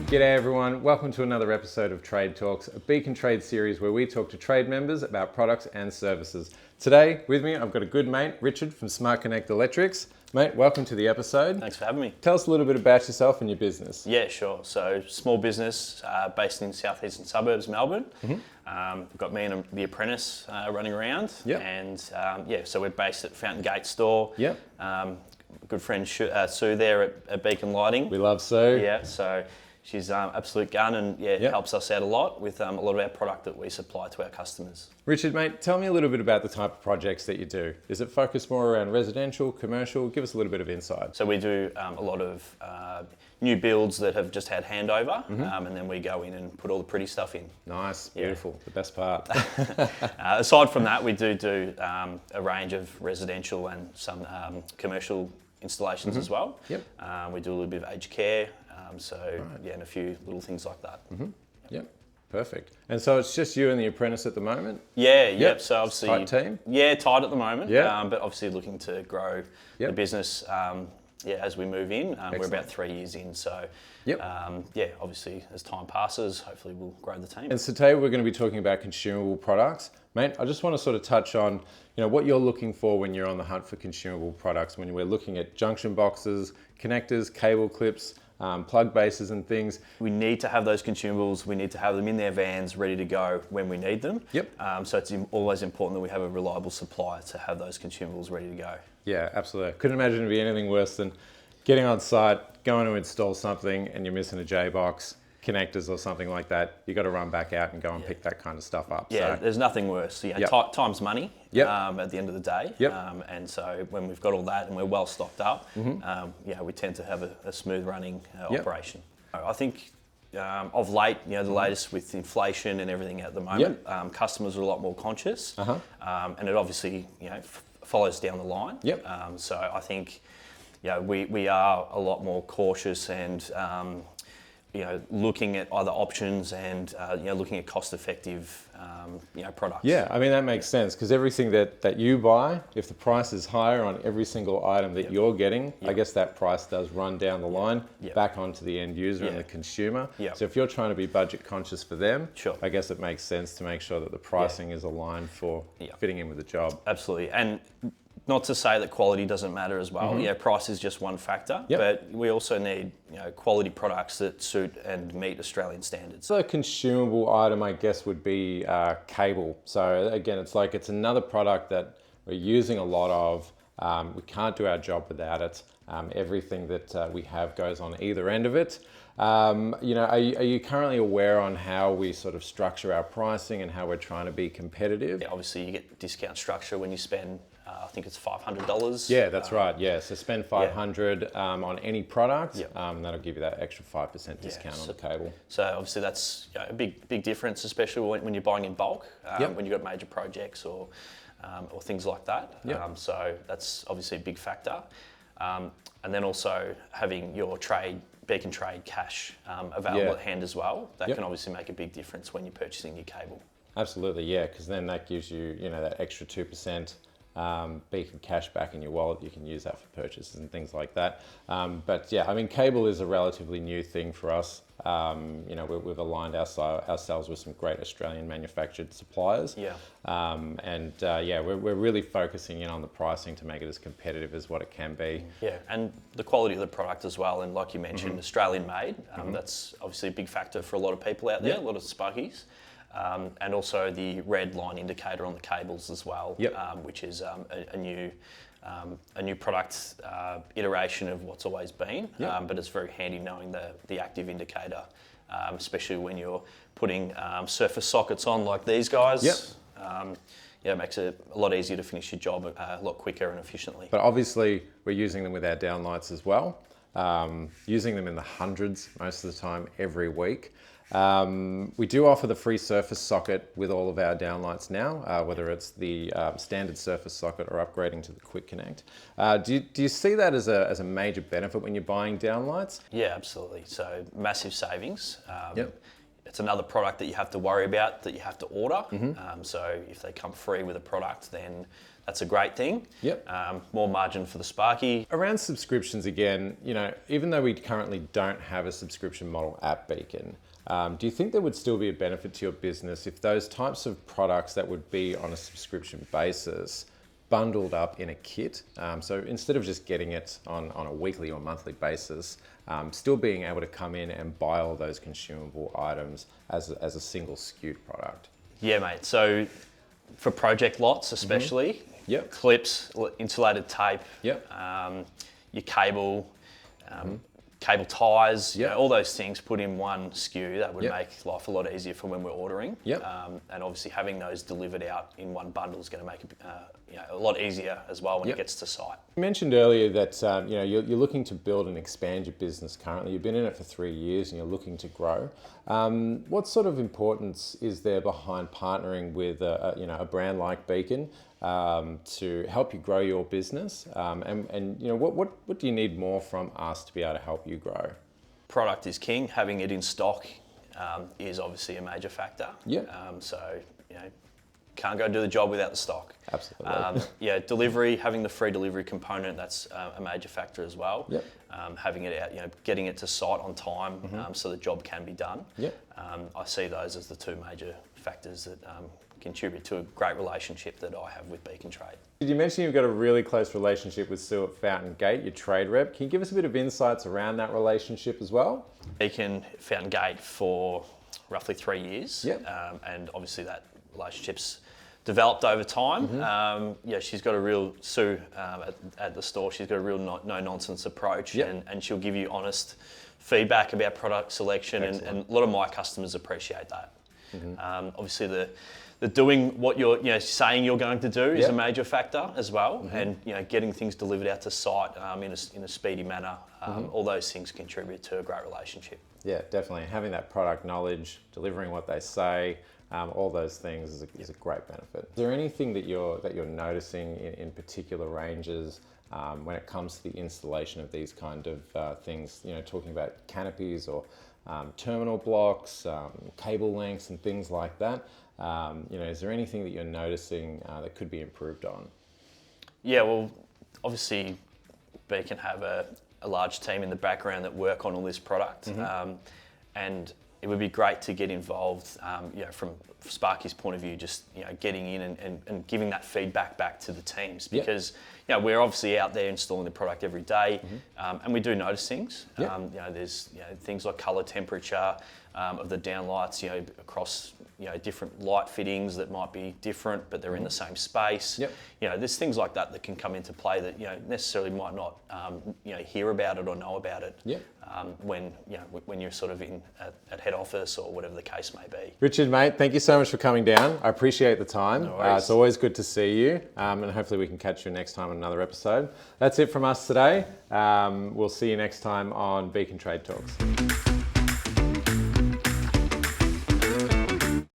G'day everyone, welcome to another episode of Trade Talks, a Beacon Trade series where we talk to trade members about products and services. Today, with me, I've got a good mate, Richard from Smart Connect Electrics. Mate, welcome to the episode. Thanks for having me. Tell us a little bit about yourself and your business. Yeah, sure. So, small business based in southeastern suburbs, Melbourne. We've got me and the apprentice running around. Yep. And so we're based at Fountain Gate Store. Yep. Good friend Sue there at Beacon Lighting. We love Sue. Yeah, so she's absolute gun and helps us out a lot with a lot of our product that we supply to our customers. Richard, mate, tell me a little bit about the type of projects that you do. Is it focused more around residential, commercial? Give us a little bit of insight. So we do a lot of new builds that have just had handover, and then we go in and put all the pretty stuff in. Nice, beautiful, the best part. Aside from that, we do a range of residential and some commercial installations as well. Yep. We do a little bit of aged care, and a few little things like that. Yep. Perfect. And so it's just you and the apprentice at the moment? Yep. So obviously, tight team? Yeah, tight at the moment. Yeah. But obviously looking to grow the business. As we move in, we're about 3 years in. So, obviously as time passes, hopefully we'll grow the team. And so today we're going to be talking about consumable products. Mate, I just want to sort of touch on, what you're looking for when you're on the hunt for consumable products, when we're looking at junction boxes, connectors, cable clips, plug bases and things. We need to have those consumables. We need to have them in their vans ready to go when we need them. Yep. So it's always important that we have a reliable supplier to have those consumables ready to go. Yeah, absolutely. I couldn't imagine it'd be anything worse than getting on site, going to install something and you're missing a J-box, connectors or something like that. You got to run back out and go and pick that kind of stuff up. Yeah, so, there's nothing worse. Time's money at the end of the day. Yep. And so when we've got all that and we're well stocked up, we tend to have a smooth running operation. I think of late, the latest with inflation and everything at the moment, customers are a lot more conscious, and it obviously follows down the line. Yep. So I think we are a lot more cautious and looking at other options and looking at cost-effective products. Yeah, I mean that makes sense because everything that you buy, if the price is higher on every single item that you're getting, I guess that price does run down the line back onto the end user and the consumer. So if you're trying to be budget conscious for them, I guess it makes sense to make sure that the pricing is aligned for fitting in with the job. Absolutely, and not to say that quality doesn't matter as well. Price is just one factor, but we also need quality products that suit and meet Australian standards. So a consumable item, I guess, would be cable. So again, it's another product that we're using a lot of. We can't do our job without it. Everything that we have goes on either end of it. Are you currently aware on how we sort of structure our pricing and how we're trying to be competitive? Yeah, obviously, you get discount structure when you spend. I think it's $500. Yeah, that's right. Yeah, so spend $500 on any product. That'll give you that extra 5% discount on the cable. So obviously that's a big difference, especially when you're buying in bulk. When you've got major projects or things like that. So that's obviously a big factor. And then also having your Beacon Trade cash available at hand as well. That can obviously make a big difference when you're purchasing your cable. Absolutely, yeah, because then that gives you, that extra 2%. Beacon cash back in your wallet. You can use that for purchases and things like that. But yeah, I mean, cable is a relatively new thing for us. We've aligned ourselves with some great Australian manufactured suppliers. We're really focusing in on the pricing to make it as competitive as what it can be. Yeah, and the quality of the product as well. And like you mentioned, Australian made. That's obviously a big factor for a lot of people out there, a lot of sparkies. And also the red line indicator on the cables as well, which is a new product iteration of what's always been. But it's very handy knowing the active indicator, especially when you're putting surface sockets on like these guys. It makes it a lot easier to finish your job a lot quicker and efficiently. But obviously we're using them with our downlights as well, using them in the hundreds most of the time every week. We do offer the free surface socket with all of our downlights now, whether it's the standard surface socket or upgrading to the Quick Connect. Do you see that as a major benefit when you're buying downlights? Yeah, absolutely. So massive savings. it's another product that you have to worry about, that you have to order. So if they come free with a product, then that's a great thing. Yep. More margin for the Sparky. Around subscriptions again, you know, even though we currently don't have a subscription model at Beacon, do you think there would still be a benefit to your business if those types of products that would be on a subscription basis bundled up in a kit? So instead of just getting it on a weekly or monthly basis, still being able to come in and buy all those consumable items as a single SKU product. Yeah, mate. So for project lots especially, Yep. clips, insulated tape, Yep. Your cable, cable ties, you Yep. know, all those things put in one SKU, that would Yep. make life a lot easier for when we're ordering. Yep. And obviously having those delivered out in one bundle is going to make it a lot easier as well when Yep. it gets to site. You mentioned earlier that you know, you're looking to build and expand your business currently. You've been in it for 3 years and you're looking to grow. What sort of importance is there behind partnering with a brand like Beacon to help you grow your business? And you know, what do you need more from us to be able to help you grow? Product is king. Having it in stock is obviously a major factor. Yeah. So, you know, can't go do the job without the stock. Absolutely. Delivery, having the free delivery component, that's a major factor as well. Yep. Having it out, you know, getting it to site on time so the job can be done. Yep. I see those as the two major factors that contribute to a great relationship that I have with Beacon Trade. Did you mention you've got a really close relationship with Sue at Fountain Gate, your trade rep? Can you give us a bit of insights around that relationship as well? Beacon, Fountain Gate for roughly 3 years. Yep. And obviously that relationship's developed over time. She's got a real, Sue at the store, she's got a real no-nonsense approach. Yep. And she'll give you honest feedback about product selection, and a lot of my customers appreciate that. Obviously the doing what you're saying you're going to do is a major factor as well, and getting things delivered out to site in a speedy manner. All those things contribute to a great relationship. Yeah, definitely. Having that product knowledge, delivering what they say, all those things is a great benefit. Is there anything that you're noticing in particular ranges when it comes to the installation of these kind of things? You know, talking about canopies or terminal blocks, cable lengths, and things like that. Is there anything that you're noticing that could be improved on? Yeah, well, obviously, Beacon have a large team in the background that work on all this product, and it would be great to get involved, from Sparky's point of view, just getting in and giving that feedback back to the teams, because we're obviously out there installing the product every day, and we do notice things. There's things like colour temperature of the downlights, across different light fittings that might be different, but they're in the same space. There's things like that can come into play that necessarily might not hear about it or know about it when you're sort of in at head office or whatever the case may be. Richard, mate, thank you so much for coming down. I appreciate the time. No worries. It's always good to see you, and hopefully we can catch you next time on another episode. That's it from us today. We'll see you next time on Beacon Trade Talks.